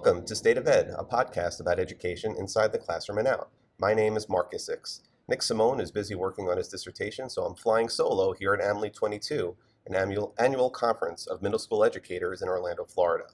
Welcome to State of Ed, a podcast about education inside the classroom and out. My name is Marc. Nick Simone is busy working on his dissertation, so I'm flying solo here at AMLE 22, an annual conference of middle school educators in Orlando, Florida.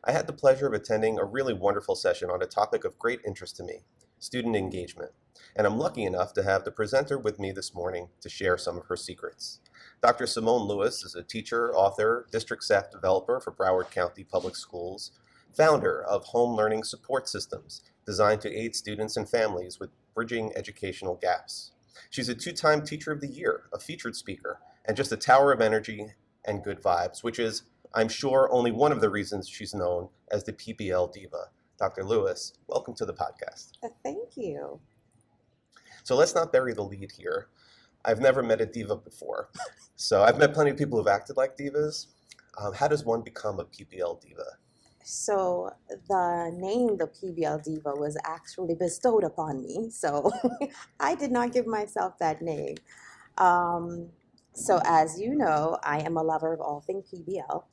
I had the pleasure of attending a really wonderful session on a topic of great interest to me, student engagement. And I'm lucky enough to have the presenter with me this morning to share some of her secrets. Dr. Simone Lewis is a teacher, author, district staff developer for Broward County Public Schools, founder of Home Learning Support Systems, designed to aid students and families with bridging educational gaps. She's a two-time Teacher of the Year, a featured speaker, and just a tower of energy and good vibes, which is, I'm sure, only one of the reasons she's known as the PBL Diva. Dr. Lewis, welcome to the podcast. Thank you. So let's not bury the lead here. I've never met a diva before. So I've met plenty of people who've acted like divas. How does one become a PBL diva? So the name, the PBL Diva, was actually bestowed upon me. So I did not give myself that name. So as you know, I am a lover of all things PBL.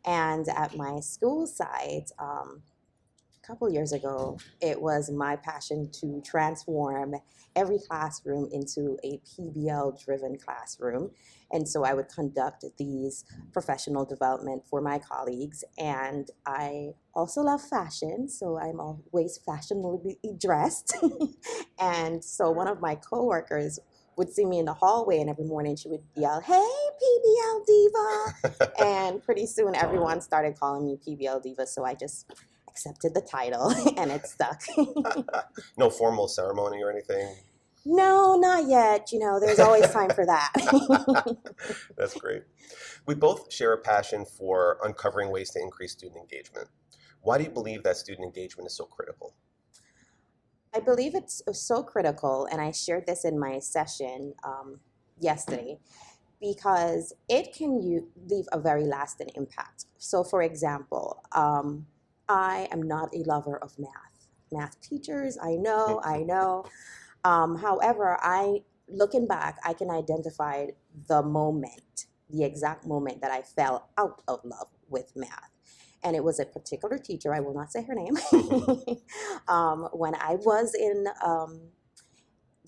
And at my school site, a couple years ago, it was my passion to transform every classroom into a PBL-driven classroom. And so I would conduct these professional development for my colleagues. And I also love fashion, so I'm always fashionably dressed. And so one of my coworkers would see me in the hallway, and every morning she would yell, "Hey, PBL Diva!" And pretty soon everyone started calling me PBL Diva, so I just accepted the title and it stuck. No formal ceremony or anything? No, not yet. There's always time for that. That's great. We both share a passion for uncovering ways to increase student engagement. Why do you believe that student engagement is so critical? I believe it's so critical, and I shared this in my session yesterday, because it can leave a very lasting impact. So, for example, I am not a lover of math. Math teachers, I know. However, looking back, I can identify the exact moment that I fell out of love with math. And it was a particular teacher, I will not say her name, when I was in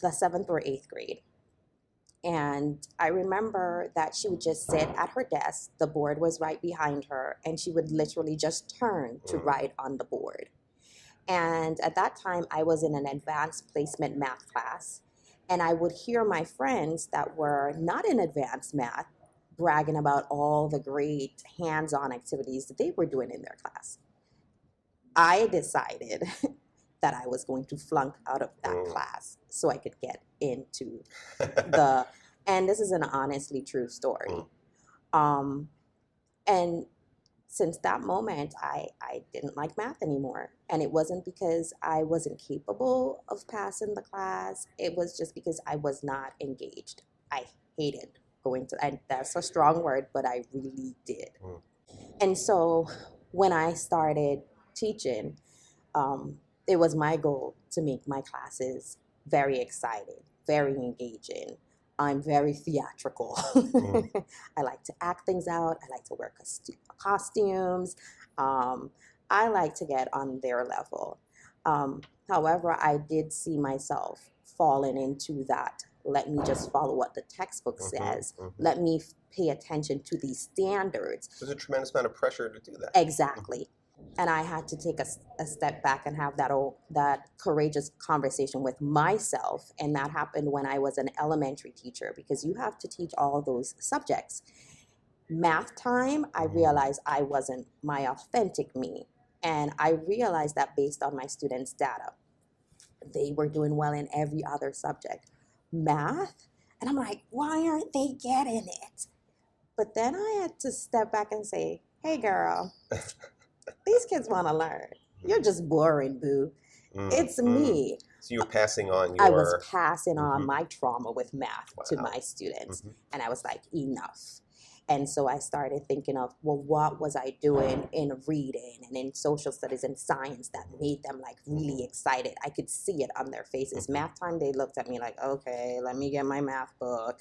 the 7th or 8th grade. And I remember that she would just sit at her desk, the board was right behind her, and she would literally just turn to write on the board. And at that time, I was in an advanced placement math class, and I would hear my friends that were not in advanced math bragging about all the great hands-on activities that they were doing in their class. I decided that I was going to flunk out of that class so I could get into and this is an honestly true story. And since that moment, I didn't like math anymore. And it wasn't because I wasn't capable of passing the class. It was just because I was not engaged. I hated going to, and that's a strong word, but I really did. And so when I started teaching, it was my goal to make my classes very exciting, very engaging. I'm very theatrical. I like to act things out. I like to wear costumes. I like to get on their level. However, I did see myself falling into that. Let me just follow what the textbook says. Let me pay attention to these standards. There's a tremendous amount of pressure to do that. Exactly. And I had to take a step back and have that courageous conversation with myself. And that happened when I was an elementary teacher, because you have to teach all those subjects. Math time, I realized I wasn't my authentic me. And I realized that based on my students' data, they were doing well in every other subject. Math, and I'm like, why aren't they getting it? But then I had to step back and say, hey, girl. These kids want to learn. You're just boring, boo. It's me. So you were passing on I was passing on my trauma with math to my students. And I was like, enough. And so I started thinking of, well, what was I doing in reading and in social studies and science that made them like really excited? I could see it on their faces. Math time, they looked at me like, okay, let me get my math book.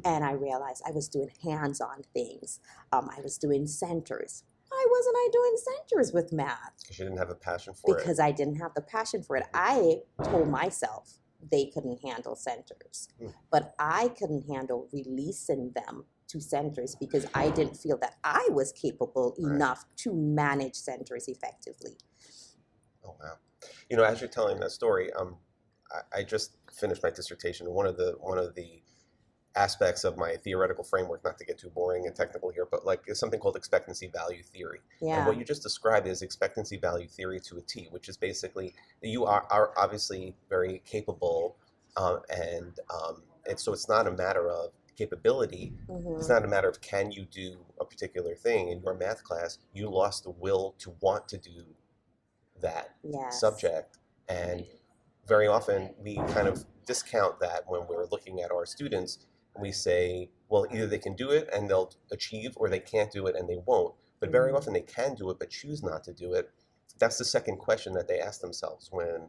And I realized I was doing hands-on things. I was doing centers. I why wasn't I doing centers with math? Because you didn't have a passion for it. Because I didn't have the passion for it. I told myself they couldn't handle centers, but I couldn't handle releasing them to centers because I didn't feel that I was capable enough to manage centers effectively. Oh, wow. As you're telling that story, I just finished my dissertation. One of the aspects of my theoretical framework, not to get too boring and technical here, but it's something called expectancy value theory. Yeah. And what you just described is expectancy value theory to a T, which is basically you are obviously very capable, and so it's not a matter of capability. It's not a matter of can you do a particular thing. In your math class, you lost the will to want to do that subject, and very often we kind of discount that when we're looking at our students. We say, well, either they can do it and they'll achieve, or they can't do it and they won't. But very often they can do it but choose not to do it. That's the second question that they ask themselves when,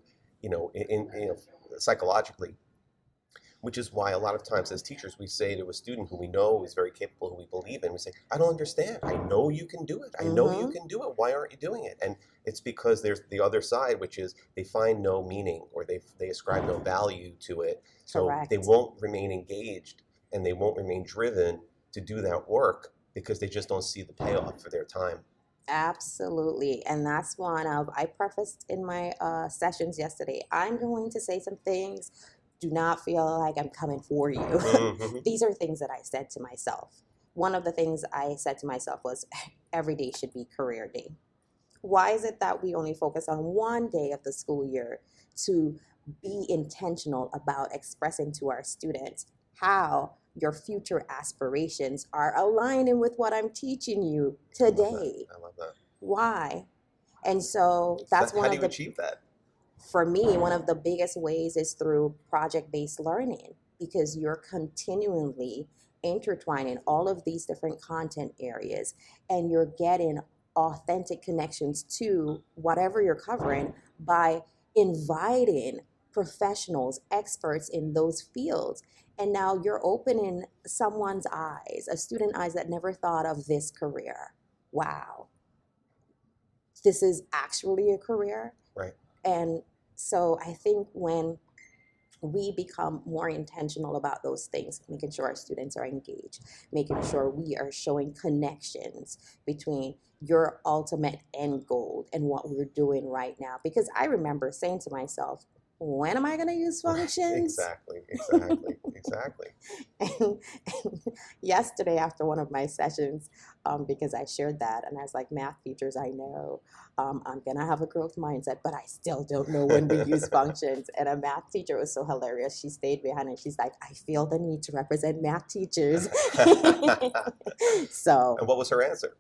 psychologically, which is why a lot of times as teachers we say to a student who we know is very capable, who we believe in, we say, I don't understand. I know you can do it. I know you can do it. Why aren't you doing it? And it's because there's the other side, which is they find no meaning, or they ascribe no value to it. So they won't remain engaged and they won't remain driven to do that work because they just don't see the payoff for their time. Absolutely. And that's I prefaced in my sessions yesterday, I'm going to say some things. Do not feel like I'm coming for you. These are things that I said to myself. One of the things I said to myself was every day should be career day. Why is it that we only focus on one day of the school year to be intentional about expressing to our students how your future aspirations are aligning with what I'm teaching you today? I love that. Why? And so that's how do you achieve that? For me, one of the biggest ways is through project-based learning, because you're continually intertwining all of these different content areas and you're getting authentic connections to whatever you're covering by inviting professionals, experts in those fields. And now you're opening someone's eyes, a student eyes that never thought of this career. Wow. This is actually a career. Right. And so I think when we become more intentional about those things, making sure our students are engaged, making sure we are showing connections between your ultimate end goal and what we're doing right now. Because I remember saying to myself, when am I going to use functions? Exactly. And yesterday after one of my sessions, because I shared that, and I was like, math teachers, I know I'm going to have a growth mindset, but I still don't know when we use functions. And a math teacher was so hilarious. She stayed behind and she's like, I feel the need to represent math teachers. So, and what was her answer?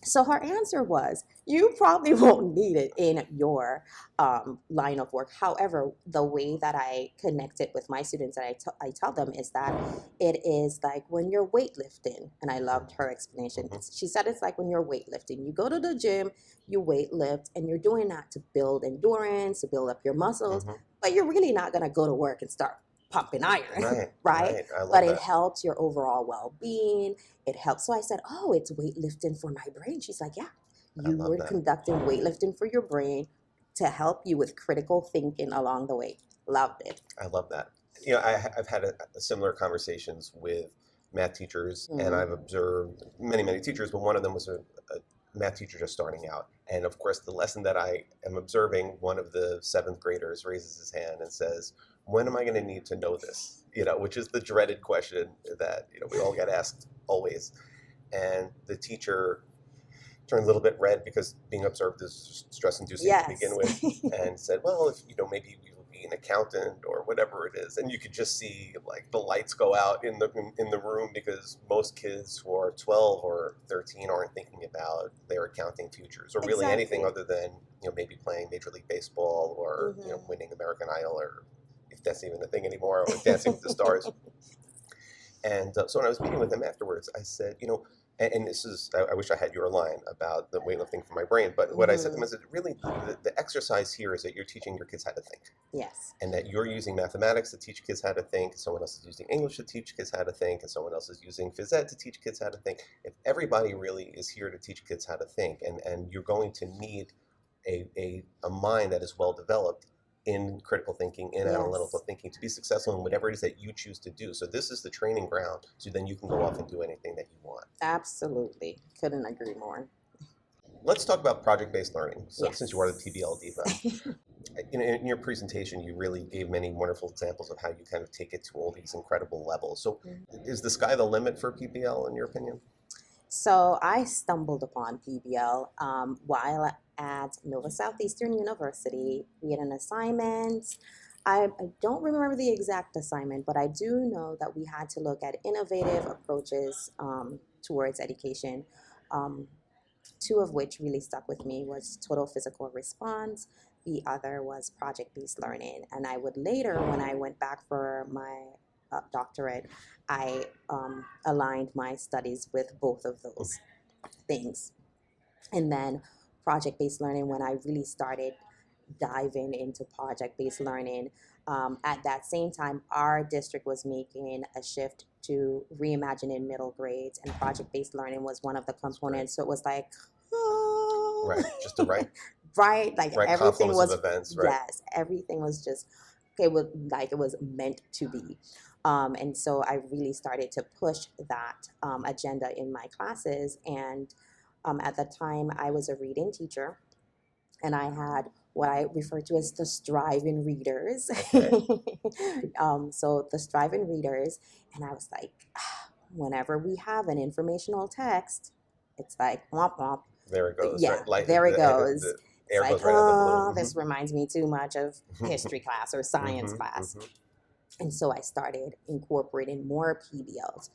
So her answer was, you probably won't need it in your line of work. However, the way that I connect it with my students and I tell them is that it is like when you're weightlifting. And I loved her explanation. She said it's like when you're weightlifting. You go to the gym, you weightlift, and you're doing that to build endurance, to build up your muscles. But you're really not going to go to work and start pumping iron, right? But it helps your overall well-being. It helps. So I said, oh, it's weightlifting for my brain. She's like, yeah, you were conducting weightlifting for your brain to help you with critical thinking along the way. Loved it. I love that. I've had similar conversations with math teachers, and I've observed many, many teachers, but one of them was a math teacher just starting out. And of course, the lesson that I am observing, one of the 7th graders raises his hand and says, when am I going to need to know this? Which is the dreaded question that we all get asked always. And the teacher turned a little bit red because being observed is stress-inducing to begin with, and said, well, if maybe we will be an accountant or whatever it is. And you could just see like the lights go out in the room, because most kids who are 12 or 13 aren't thinking about their accounting futures, or really anything other than maybe playing Major League Baseball or winning American Idol, or if that's even a thing anymore, or Dancing with the Stars. And so when I was meeting with him afterwards, I said, And this is, I wish I had your line about the weightlifting for my brain, but what I said to them is that really the exercise here is that you're teaching your kids how to think. Yes. And that you're using mathematics to teach kids how to think, someone else is using English to teach kids how to think, and someone else is using phys ed to teach kids how to think. If everybody really is here to teach kids how to think, and you're going to need a mind that is well developed in critical thinking, in analytical Yes. thinking, to be successful in whatever it is that you choose to do. So this is the training ground, so then you can go off and do anything that you want. Absolutely. Couldn't agree more. Let's talk about project-based learning. So Yes. since you are the PBL Diva, in your presentation, you really gave many wonderful examples of how you kind of take it to all these incredible levels. So is the sky the limit for PBL, in your opinion? So I stumbled upon PBL while at Nova Southeastern University. We had an assignment. I don't remember the exact assignment, but I do know that we had to look at innovative approaches towards education. Two of which really stuck with me was total physical response. The other was project-based learning. And I would later, when I went back for my doctorate, I aligned my studies with both of those things. And then project-based learning, when I really started diving into project-based learning, at that same time, our district was making a shift to reimagining middle grades, and project-based learning was one of the components. So it was like, Right, just the right, like right everything confluence was, of events, right? yes, everything was just, okay, like it was meant to be. And so I really started to push that agenda in my classes. And at the time, I was a reading teacher, and I had what I refer to as the striving readers. Okay. So the striving readers, and I was like, whenever we have an informational text, it's like womp womp. There it goes. Yeah, Right? Like there it goes. The It's air like, goes right out the oh, balloon. this reminds me too much of history class or science class. And so I started incorporating more PBLs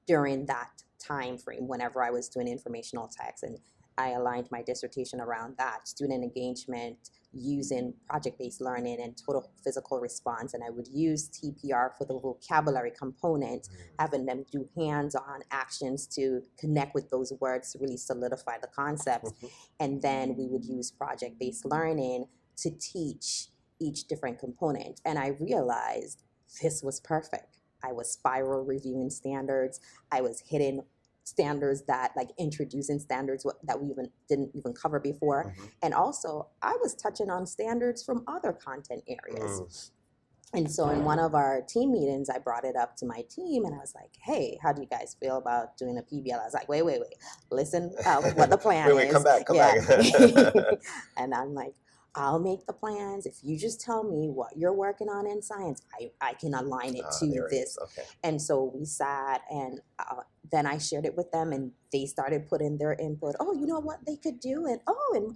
during that time frame whenever I was doing informational text. And I aligned my dissertation around that, student engagement using project-based learning and total physical response. And I would use TPR for the vocabulary component, having them do hands-on actions to connect with those words to really solidify the concepts. And then we would use project-based learning to teach each different component. And I realized this was perfect. I was spiral reviewing standards. I was hitting standards that, like, introducing standards that we didn't even cover before. And also I was touching on standards from other content areas. And so in one of our team meetings, I brought it up to my team, and I was like, hey, how do you guys feel about doing a PBL? I was like, wait, listen, what the plan is. Come back. And I'm like, I'll make the plans. If you just tell me what you're working on in science, I can align it to this. Okay. And so we sat, and then I shared it with them, and they started putting their input. Oh, you know what they could do? And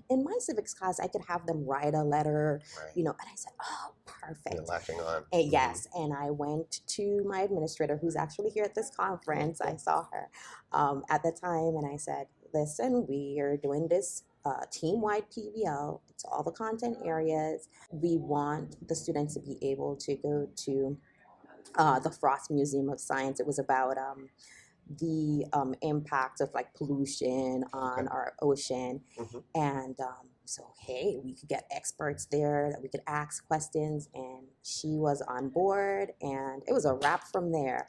in my civics class, I could have them write a letter, and I said, oh, perfect. You're latching on. And yes. And I went to my administrator, who's actually here at this conference. I saw her at the time, and I said, listen, we are doing this team-wide PBL. It's all the content areas. We want the students to be able to go to the Frost Museum of Science. It was about the impact of, like, pollution on our ocean. And so, hey, we could get experts there that we could ask questions, and she was on board, and it was a wrap from there.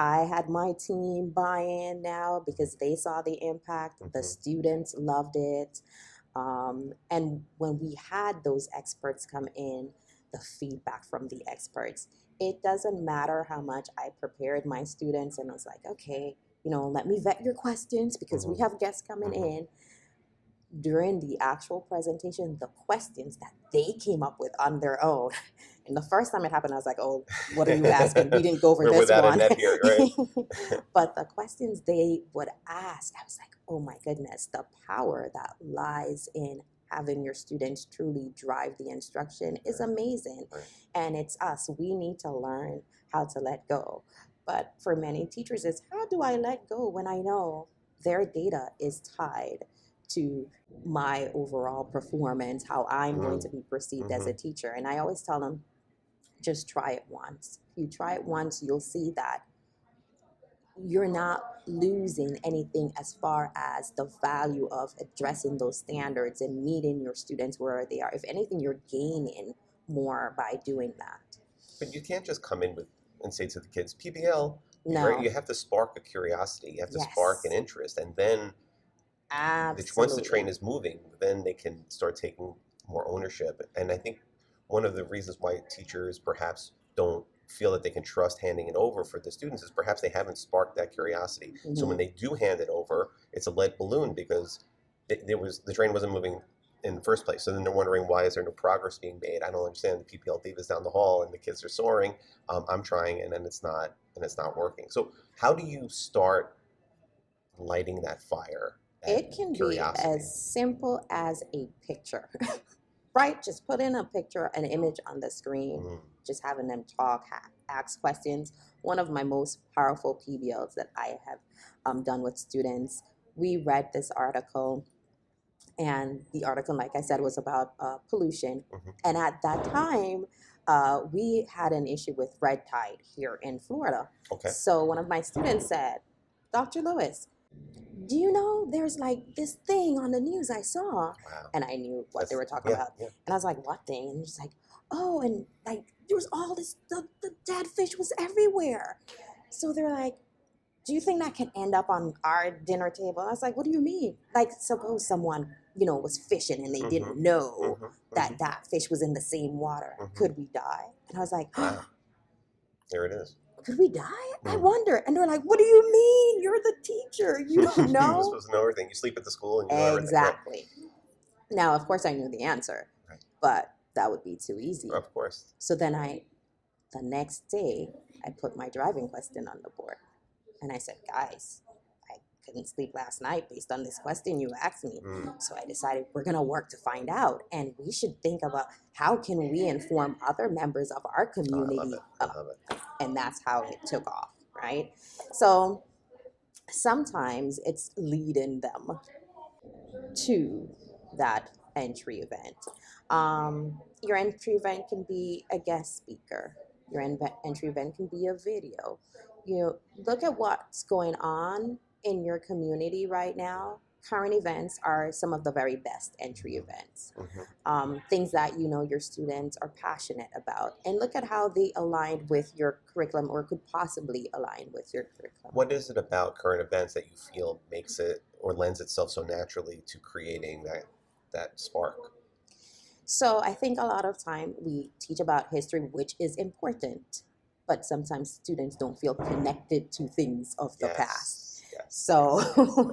I had my team buy in now because they saw the impact. The students loved it. And when we had those experts come in, the feedback from the experts, it doesn't matter how much I prepared my students and was like, okay, let me vet your questions because we have guests coming in. During the actual presentation, the questions that they came up with on their own. And the first time it happened, I was like, oh, what are you asking? We didn't go over this one. Here, right? But the questions they would ask, I was like, oh my goodness, the power that lies in having your students truly drive the instruction is amazing. And it's us. We need to learn how to let go. But for many teachers, it's how do I let go when I know their data is tied to my overall performance, how I'm going to be perceived as a teacher. And I always tell them, just try it once. If you try it once, you'll see that you're not losing anything as far as the value of addressing those standards and meeting your students where they are. If anything, you're gaining more by doing that. But you can't just come in with and say to the kids, PBL, right? No. You have to spark a curiosity. You have to spark an Yes. interest. And then once the train Absolutely. is moving, then they can start taking more ownership. And I think one of the reasons why teachers perhaps don't feel that they can trust handing it over for the students is perhaps they haven't sparked that curiosity. So when Mhm. they do hand it over, it's a lead balloon because the train wasn't moving in the first place. So then they're wondering, why is there no progress being made? I don't understand. The PPL Diva is down the hall and the kids are soaring. I'm trying, and then it's not working. So how do you start lighting that fire? It can be Curiosity. as simple as a picture, right? Just put in a picture, an image on the screen, Mm. just having them talk, ask questions. One of my most powerful PBLs that I have done with students, we read this article, and the article, like I said, was about pollution. Mhm. And at that time, we had an issue with red tide here in Florida. Okay. So one of my students said, Dr. Lewis, do you know there's like this thing on the news I saw? Wow. And I knew what they were talking Yeah, about. yeah. And I was like, what thing? And he's like, oh, and like there was all this, the dead fish was everywhere. So they're like, do you think that can end up on our dinner table? I was like, what do you mean? Like, suppose someone, was fishing and they didn't Mhm. know Mhm. that that fish was in the same water. Mhm. Could we die? And I was like, Wow. There it is. could we die? I Mm. wonder. And they're like, what do you mean? You're the teacher. You don't You're know? supposed to know everything. You sleep at the school and you know everything. Exactly. Now, of course, I knew the answer, Right. but that would be too easy. Of course. So then the next day, I put my driving question on the board. And I said, guys, I couldn't sleep last night based on this question you asked me. Mm. So I decided we're going to work to find out. And we should think about how can we inform other members of our Oh, community. I love it. And that's how it took off, right? So sometimes it's leading them to that entry event. Your entry event can be a guest speaker. Your entry event can be a video. Look at what's going on in your community right now. Current events are some of the very best entry events. Mhm. Things that your students are passionate about, and look at how they align with your curriculum or could possibly align with your curriculum. What is it about current events that you feel makes it or lends itself so naturally to creating that spark? So I think a lot of time we teach about history, which is important, but sometimes students don't feel connected to things of the past. Yes. So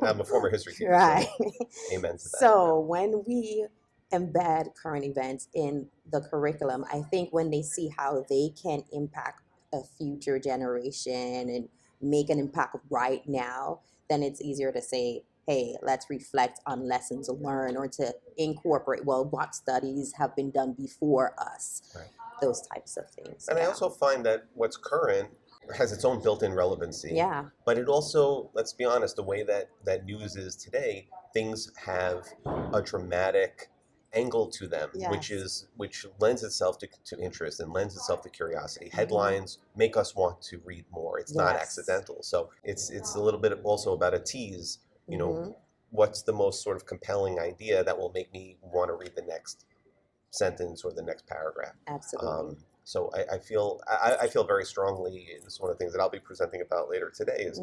I'm a former history teacher, right. so amen to that. So when we embed current events in the curriculum, I think when they see how they can impact a future generation and make an impact right now, then it's easier to say, hey, let's reflect on lessons learned, or to incorporate, well, what studies have been done before us, Right. those types of things. And I Yeah. also find that what's current has its own built-in relevancy. Yeah. But it also, let's be honest, the way that news is today, things have a dramatic angle to them, which lends itself to interest and lends itself to curiosity. Headlines make us want to read more. It's not Yes. accidental. So it's a little bit also about a tease. What's the most sort of compelling idea that will make me want to read the next sentence or the next paragraph? Absolutely. So I feel very strongly, and this is one of the things that I'll be presenting about later today, is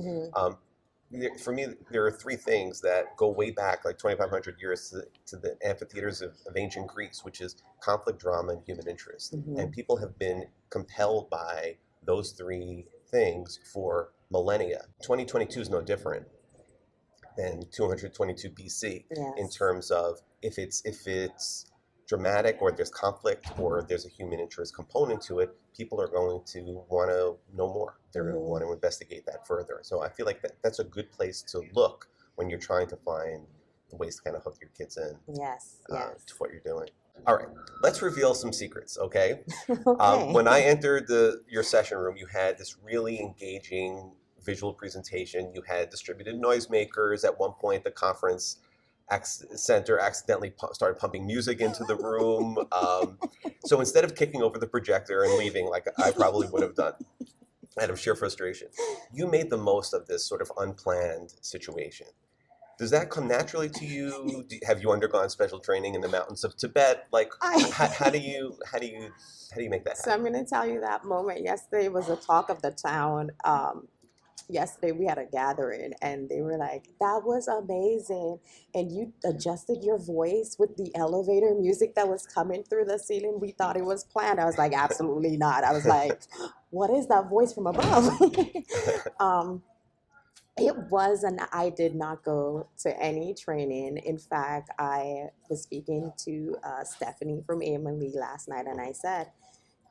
for me, there are three things that go way back, like 2,500 years to the amphitheaters of ancient Greece, which is conflict, drama, and human interest. And people have been compelled by those three things for millennia. 2022 is no different than 222 BC in terms of if it's dramatic or there's conflict or there's a human interest component to it, people are going to want to know more. They're going to want to investigate that further. So I feel like that's a good place to look when you're trying to find the ways to kind of hook your kids in to what you're doing. All right, let's reveal some secrets, okay? Okay. When I entered your session room, you had this really engaging visual presentation. You had distributed noisemakers. At one point, the conference center accidentally started pumping music into the room. So instead of kicking over the projector and leaving like I probably would have done, out of sheer frustration. You made the most of this sort of unplanned situation. Does that come naturally to you? Have you undergone special training in the mountains of Tibet? Like, how I do you make that So happen? I'm going to tell you that moment. Yesterday was the talk of the town. Yesterday we had a gathering and they were like, that was amazing. And you adjusted your voice with the elevator music that was coming through the ceiling. We thought it was planned. I was like, absolutely not. I was like, what is that voice from above? um, it was, and I did not go to any training. In fact, I was speaking to Stephanie from AMLE last night, and I said,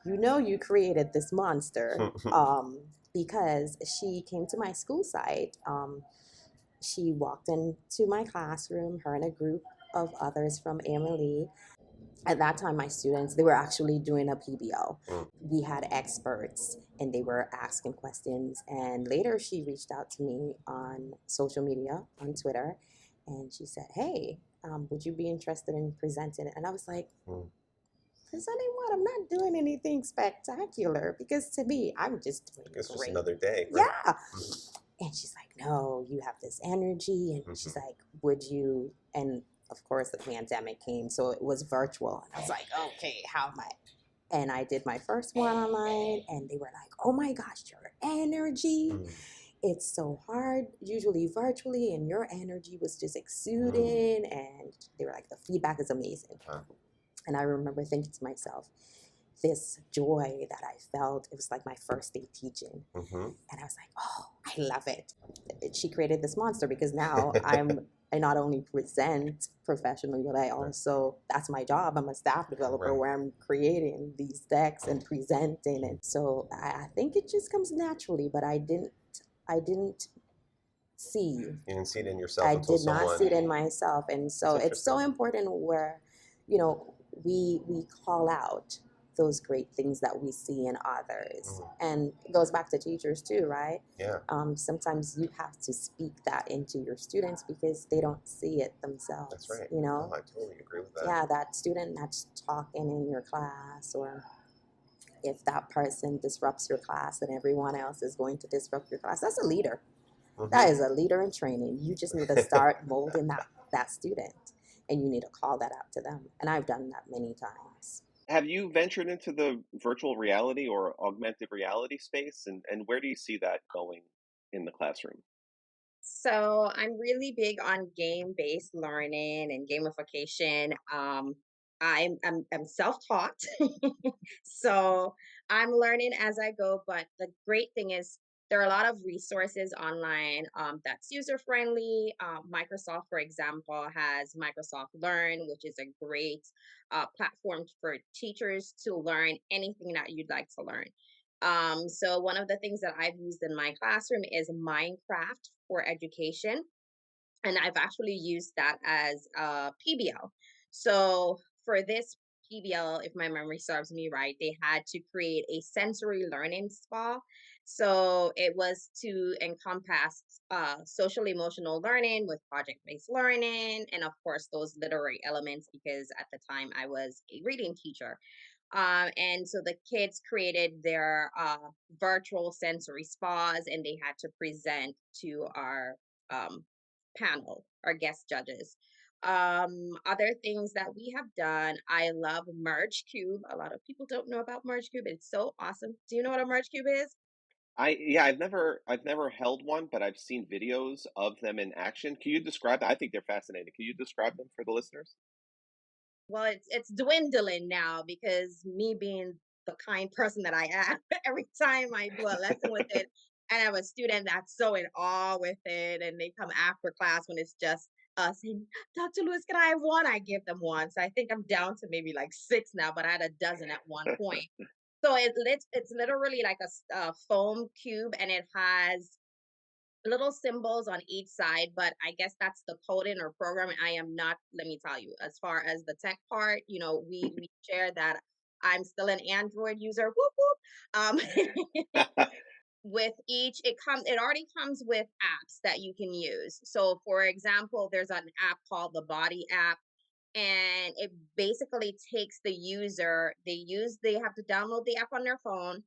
you know, you created this monster, because she came to my school site. She walked into my classroom, her and a group of others from AMLE. At that time, my students, they were actually doing a PBL. Mm. We had experts and they were asking questions. And later she reached out to me on social media, on Twitter, and she said, hey, would you be interested in presenting it? And I was like, Mm. presenting what? I'm not doing anything spectacular, because to me, I'm just doing It's just great. another day, right? Yeah. And she's like, no, you have this energy. And she's like, would you? And of course, the pandemic came, so it was virtual. And I was like, okay, how am I? And I did my first one online, and they were like, oh my gosh, your energy. Mm. It's so hard, usually virtually, and your energy was just exuding. And they were like, the feedback is amazing. Wow. And I remember thinking to myself, this joy that I felt, it was like my first day teaching. And I was like, oh, I love it. She created this monster, because now I not only present professionally, but I also, that's my job. I'm a staff developer Right. where I'm creating these decks and presenting it. So I think it just comes naturally, but I didn't see. You didn't see it in yourself I until did not someone. see it in myself. And so That's it's so interesting. important where, you know, we call out those great things that we see in others. And it goes back to teachers too, right? Yeah. Sometimes you have to speak that into your students because they don't see it themselves. That's right. You know? No, I totally agree with that. Yeah, that student that's talking in your class, or if that person disrupts your class and everyone else is going to disrupt your class, that's a leader. That is a leader in training. You just need to start molding that student, and you need to call that out to them. And I've done that many times. Have you ventured into the virtual reality or augmented reality space, and where do you see that going in the classroom? So I'm really big on game-based learning and gamification. I'm self-taught, so I'm learning as I go. But the great thing is there are a lot of resources online that's user-friendly. Microsoft, for example, has Microsoft Learn, which is a great platform for teachers to learn anything that you'd like to learn. So one of the things that I've used in my classroom is Minecraft for education. And I've actually used that as a PBL. So for this PBL, if my memory serves me right, they had to create a sensory learning spa. So it was to encompass social emotional learning with project based learning, and of course, those literary elements, because at the time I was a reading teacher. And so the kids created their virtual sensory spas, and they had to present to our panel, our guest judges. Other things that we have done, I love Merge Cube. A lot of people don't know about Merge Cube. It's so awesome. Do you know what a Merge Cube is? I've never held one, but I've seen videos of them in action. Can you describe that? I think they're fascinating. Can you describe them for the listeners? Well, it's dwindling now, because me being the kind person that I am, every time I do a lesson with it, and I have a student that's so in awe with it, and they come after class when it's just us, and Dr. Lewis, can I have one? I give them one. So I think I'm down to maybe like six now, but I had a dozen at one point. So it's literally like a foam cube, and it has little symbols on each side, but I guess that's the coding or programming. I am not, let me tell you, as far as the tech part, we share that I'm still an Android user. Whoop whoop. With each, it already comes with apps that you can use. So for example, there's an app called the Body app, and it basically takes the user, they have to download the app on their phone,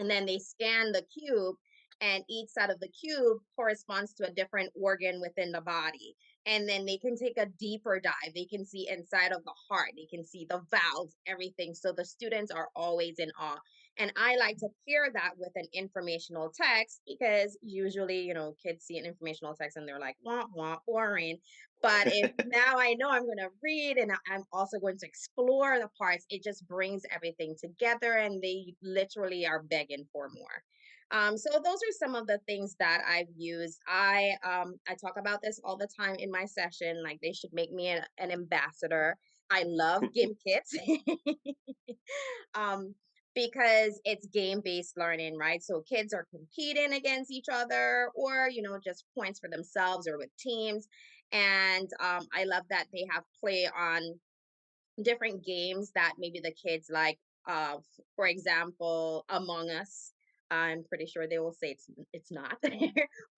and then they scan the cube, and each side of the cube corresponds to a different organ within the body. And then they can take a deeper dive. They can see inside of the heart, they can see the valves, everything. So the students are always in awe. And I like to pair that with an informational text, because usually, kids see an informational text and they're like, wah, wah, boring. But if now I know I'm going to read, and I'm also going to explore the parts, it just brings everything together, and they literally are begging for more. So those are some of the things that I've used. I talk about this all the time in my session. Like, they should make me an ambassador. I love game kits. um, because it's game based learning, right? So kids are competing against each other, or just points for themselves or with teams. And I love that they have play on different games that maybe the kids like. For example, Among Us. I'm pretty sure they will say it's not,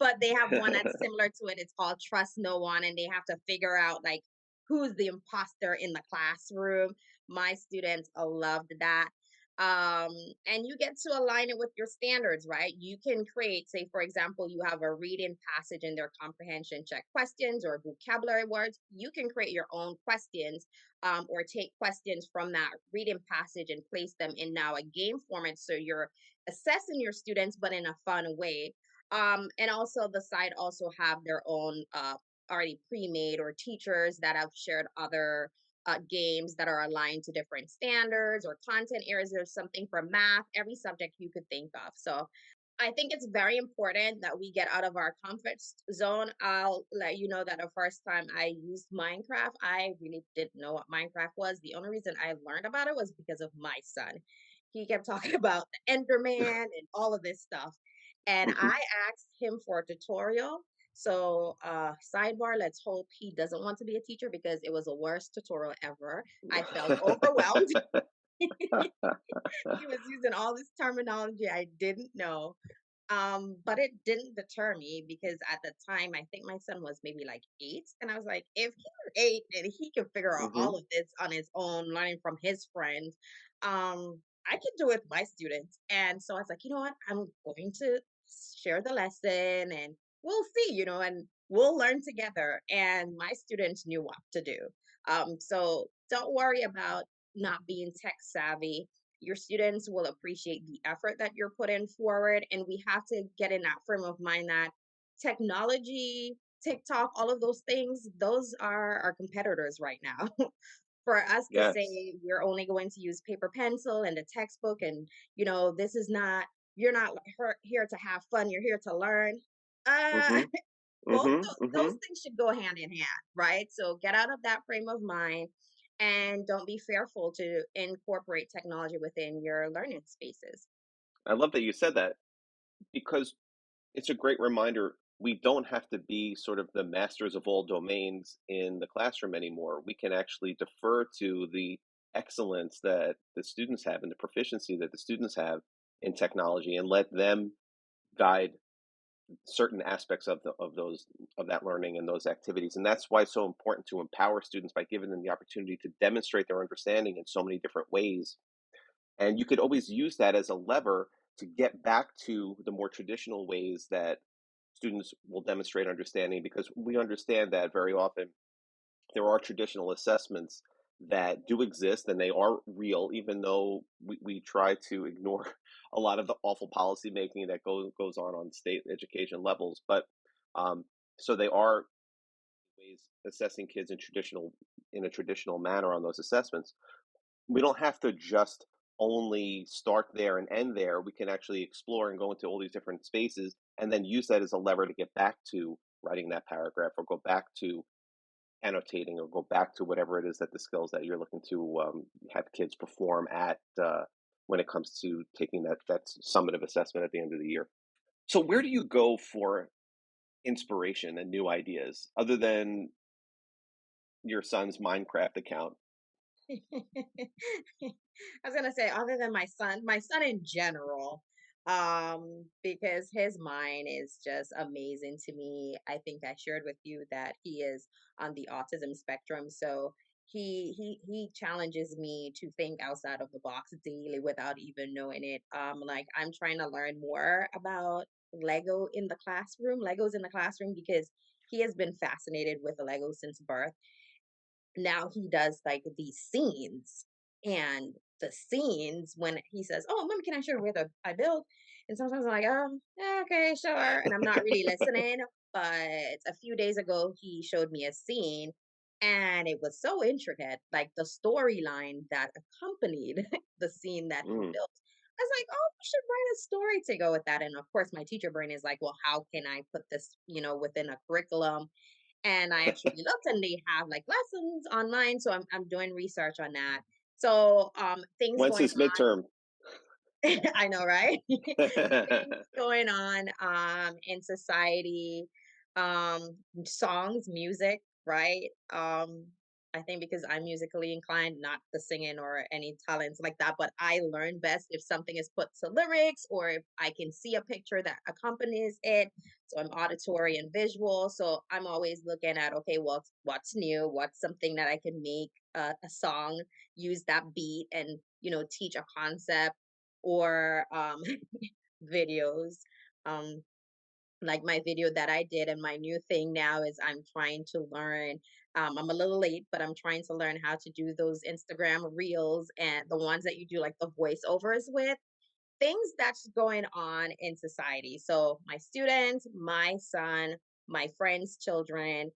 but they have one that's similar to it. It's called Trust No One, and they have to figure out like who's the imposter in the classroom. My students loved that. um and you get to align it with your standards, right? You can create, say for example, you have a reading passage in their comprehension check questions or vocabulary words. You can create your own questions, or take questions from that reading passage and place them in now a game format, so you're assessing your students but in a fun way. And also the site also have their own already pre-made, or teachers that have shared other games that are aligned to different standards or content areas. There's something for math, every subject you could think of. So I think it's very important that we get out of our comfort zone. I'll let you know that the first time I used Minecraft, I really didn't know what Minecraft was. The only reason I learned about it was because of my son. He kept talking about the Enderman and all of this stuff. And I asked him for a tutorial. So, sidebar, let's hope he doesn't want to be a teacher, because it was the worst tutorial ever. I felt overwhelmed. He was using all this terminology I didn't know. But it didn't deter me, because at the time I think my son was maybe like 8, and I was like, if he's 8 and he can figure out Hmm. all of this on his own, learning from his friends, I can do it with my students. And so I was like, you know what, I'm going to share the lesson, and we'll see, and we'll learn together. And my students knew what to do. So don't worry about not being tech savvy. Your students will appreciate the effort that you're putting forward. And we have to get in that frame of mind that technology, TikTok, all of those things, those are our competitors right now. For us to Yes. say we're only going to use paper pencil and the textbook, and this is not, you're not here to have fun, you're here to learn. uh Hmm. both Hmm. those Hmm. things should go hand in hand, right? So get out of that frame of mind, and don't be fearful to incorporate technology within your learning spaces. I love that you said that, because it's a great reminder. We don't have to be sort of the masters of all domains in the classroom anymore. We can actually defer to the excellence that the students have and the proficiency that the students have in technology, and let them guide certain aspects of that learning and those activities. And that's why it's so important to empower students by giving them the opportunity to demonstrate their understanding in so many different ways. And you could always use that as a lever to get back to the more traditional ways that students will demonstrate understanding, because we understand that very often there are traditional assessments that do exist and they are real, even though we try to ignore a lot of the awful policy making that goes on state education levels. But um, so they are ways assessing kids in a traditional manner on those assessments. We don't have to just only start there and end there. We can actually explore and go into all these different spaces, and then use that as a lever to get back to writing that paragraph, or go back to annotating, or go back to whatever it is that the skills that you're looking to have kids perform at, when it comes to taking that summative assessment at the end of the year. So where do you go for inspiration and new ideas other than your son's Minecraft account? I was gonna say, other than my son in general, because his mind is just amazing to me. I think I shared with you that he is on the autism spectrum, so he challenges me to think outside of the box daily without even knowing it. Like I'm trying to learn more about Legos in the classroom, because he has been fascinated with the Legos since birth. Now he does like these scenes, and the scenes, when he says, "Oh, mom, can I show you where I build?" And sometimes I'm like, yeah, okay, sure, and I'm not really listening. But a few days ago he showed me a scene, and it was so intricate, like the storyline that accompanied the scene that he Mm. built. I was like, oh, we should write a story to go with that. And of course my teacher brain is like, well, how can I put this, within a curriculum? And I actually looked, and they have like lessons online. So I'm doing research on that. So things When's going his midterm? on. I know, right? Things going on in society, songs, music, right? I think because I'm musically inclined, not the singing or any talents like that, but I learn best if something is put to lyrics, or if I can see a picture that accompanies it. So I'm auditory and visual. So I'm always looking at, okay, well, what's new? What's something that I can make a song, use that beat, and teach a concept, or videos. Um, like my video that I did, and my new thing now is I'm trying to learn. I'm a little late, but I'm trying to learn how to do those Instagram reels, and the ones that you do like the voiceovers with things that's going on in society. So my students, my son, my friends' children,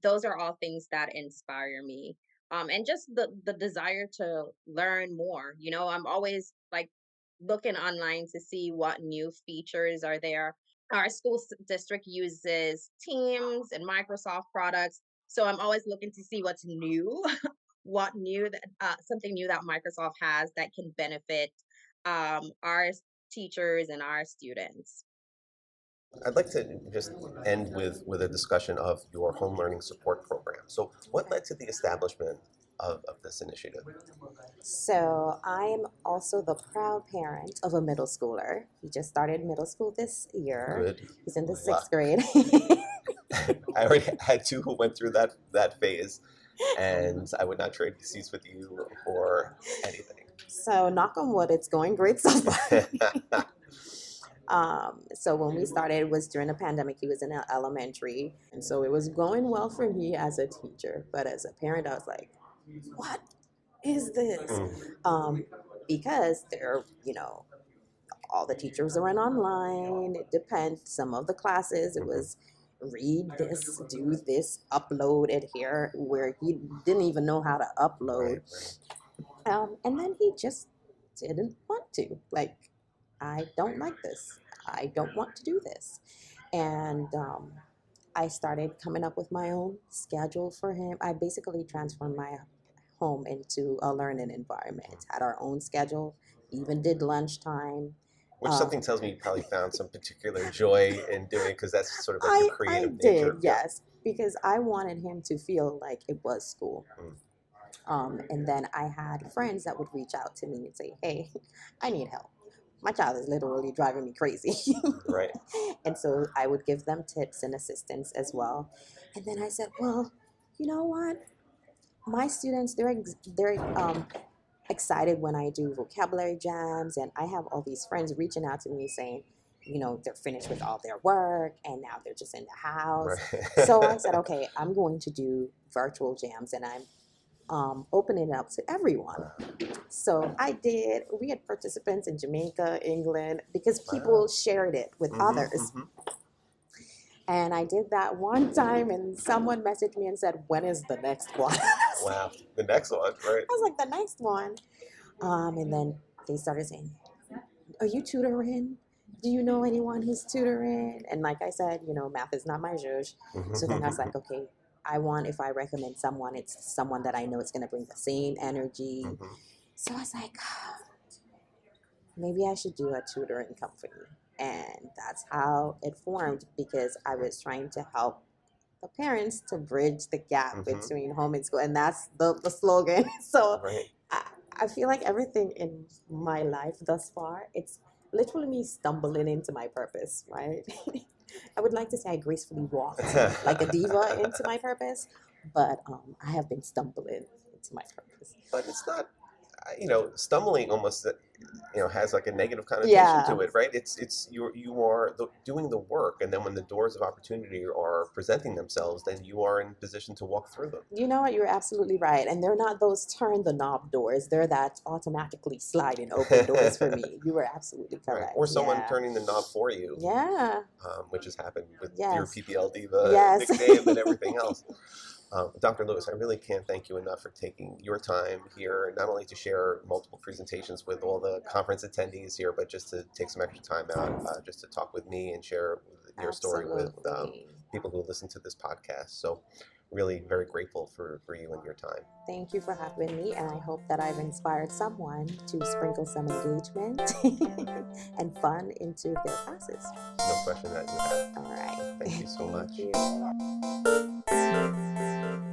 those are all things that inspire me. And just the desire to learn more. I'm always like looking online to see what new features are there. Our district uses Teams and Microsoft products, so I'm always looking to see what's new, what new that something new that Microsoft has that can benefit our teachers and our students. I'd like to just end with a discussion of your home learning support program. So, what led to the establishment of this initiative? So I am also the proud parent of a middle schooler. He just started middle school this year. Good He's in the luck. 6th grade. I already had two who went through that phase, and I would not trade seats with you for anything. So knock on wood, it's going great so far. So when we started, it was during the pandemic. He was in elementary, and so it was going well for me as a teacher. But as a parent, I was like, "What is this?" Because they're, all the teachers are in online. It depends. Some of the classes, it was read this, do this, upload it here, where he didn't even know how to upload. And then he just didn't want to. Like, I don't like this. I don't want to do this. And I started coming up with my own schedule for him. I basically transformed my home into a learning environment, had our own schedule, even did lunchtime. Which something tells me you probably found some particular joy in doing, because that's sort of like your I creative did, nature. yes, because I wanted him to feel like it was school. And then I had friends that would reach out to me and say, "Hey, I need help. My child is literally driving me crazy." Right. And so I would give them tips and assistance as well. And then I said, "Well, you know what? My students, they're excited when I do vocabulary jams, and I have all these friends reaching out to me saying, they're finished with all their work and now they're just in the house." Right. So I said, okay, I'm going to do virtual jams, and I'm opening it up to everyone. So I did. We had participants in Jamaica, England, because people shared it with others. And I did that one time, and someone messaged me and said, "When is the next one?" Wow, the next one, right? I was like, "The next one." And then they started saying, "Are you tutoring? Do you know anyone who's tutoring?" And like I said, math is not my zhuzh. So then I was like, okay, if I recommend someone, it's someone that I know it's going to bring the same energy. So I was like, maybe I should do a tutoring company. And that's how it formed, because I was trying to help the parents to bridge the gap between home and school. And that's the slogan. So Right. I feel like everything in my life thus far, it's literally me stumbling into my purpose, right? I would like to say I gracefully walked like a diva into my purpose, but I have been stumbling into my purpose. But it's not, stumbling almost, has like a negative connotation Yeah. to it, right? It's you are doing the work, and then when the doors of opportunity are presenting themselves, then you are in position to walk through them. You know what? You're absolutely right. And they're not those turn the knob doors. They're that automatically sliding open doors for me. You were absolutely Right. correct. Or someone Yeah. turning the knob for you, Yeah. which has happened with your Yes. PBL Diva Yes. nickname and everything else. Dr. Lewis, I really can't thank you enough for taking your time here, not only to share multiple presentations with all the conference attendees here, but just to take some extra time out just to talk with me and share your story with Absolutely. people who listen to this podcast. So really very grateful for you and your time. Thank you for having me, and I hope that I've inspired someone to sprinkle some engagement and fun into their classes. No question that you have. All right. Thank you so much. Thank you.